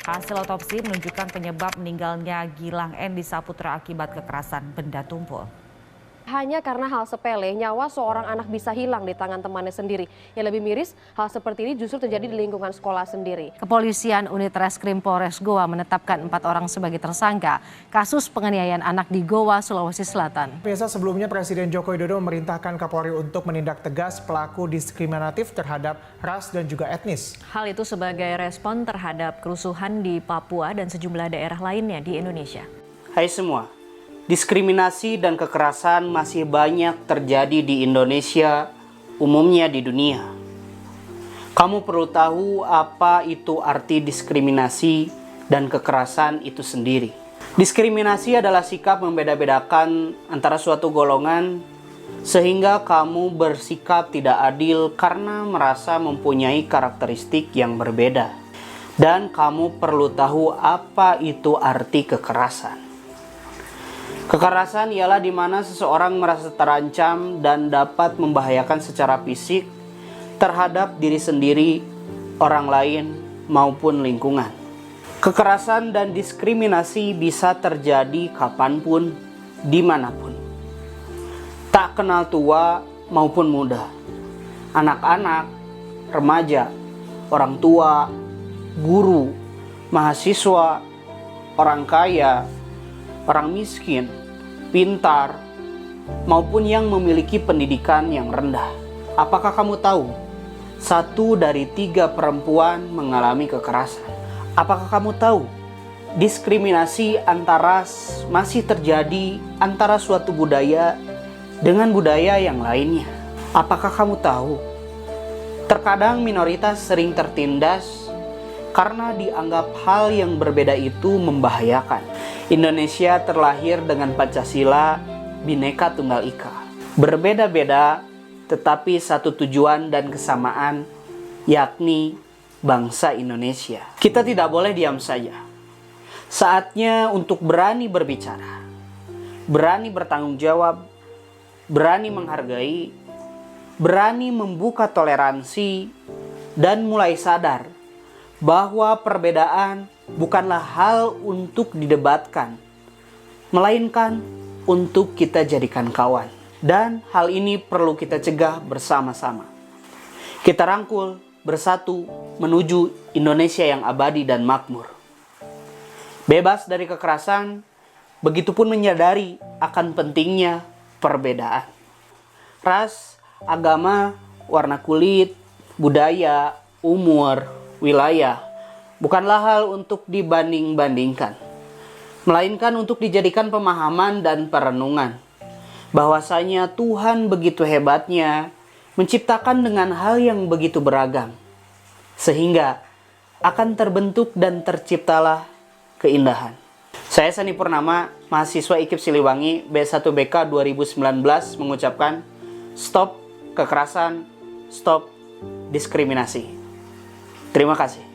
Hasil otopsi menunjukkan penyebab meninggalnya Gilang Endi Saputra akibat kekerasan benda tumpul. Hanya karena hal sepele, nyawa seorang anak bisa hilang di tangan temannya sendiri. Yang lebih miris, hal seperti ini justru terjadi di lingkungan sekolah sendiri. Kepolisian Unit Reskrim Polres Goa menetapkan 4 orang sebagai tersangka kasus penganiayaan anak di Goa, Sulawesi Selatan. Biasa sebelumnya Presiden Joko Widodo memerintahkan Kapolri untuk menindak tegas pelaku diskriminatif terhadap ras dan juga etnis. Hal itu sebagai respon terhadap kerusuhan di Papua dan sejumlah daerah lainnya di Indonesia. Hai semua, diskriminasi dan kekerasan masih banyak terjadi di Indonesia, umumnya di dunia. Kamu perlu tahu apa itu arti diskriminasi dan kekerasan itu sendiri. Diskriminasi adalah sikap membeda-bedakan antara suatu golongan sehingga kamu bersikap tidak adil karena merasa mempunyai karakteristik yang berbeda. Dan kamu perlu tahu apa itu arti kekerasan. Kekerasan ialah di mana seseorang merasa terancam dan dapat membahayakan secara fisik terhadap diri sendiri, orang lain, maupun lingkungan. Kekerasan dan diskriminasi bisa terjadi kapanpun, dimanapun. Tak kenal tua maupun muda, anak-anak, remaja, orang tua, guru, mahasiswa, orang kaya, orang miskin, pintar, maupun yang memiliki pendidikan yang rendah. Apakah kamu tahu? 1 dari 3 perempuan mengalami kekerasan. Apakah kamu tahu? Diskriminasi antar ras masih terjadi antara suatu budaya dengan budaya yang lainnya. Apakah kamu tahu? Terkadang minoritas sering tertindas karena dianggap hal yang berbeda itu membahayakan. Indonesia terlahir dengan Pancasila, Bhinneka Tunggal Ika. Berbeda-beda, tetapi satu tujuan dan kesamaan, yakni bangsa Indonesia. Kita tidak boleh diam saja. Saatnya untuk berani berbicara, berani bertanggung jawab, berani menghargai, berani membuka toleransi, dan mulai sadar bahwa perbedaan bukanlah hal untuk didebatkan, melainkan untuk kita jadikan kawan. Dan hal ini perlu kita cegah bersama-sama. Kita rangkul bersatu menuju Indonesia yang abadi dan makmur. Bebas dari kekerasan, begitupun menyadari akan pentingnya perbedaan. Ras, agama, warna kulit, budaya, umur, wilayah bukanlah hal untuk dibanding-bandingkan, melainkan untuk dijadikan pemahaman dan perenungan bahwasanya Tuhan begitu hebatnya menciptakan dengan hal yang begitu beragam, sehingga akan terbentuk dan terciptalah keindahan. Saya Sani Purnama, mahasiswa IKIP Siliwangi B1BK 2019 mengucapkan stop kekerasan, stop diskriminasi. Terima kasih.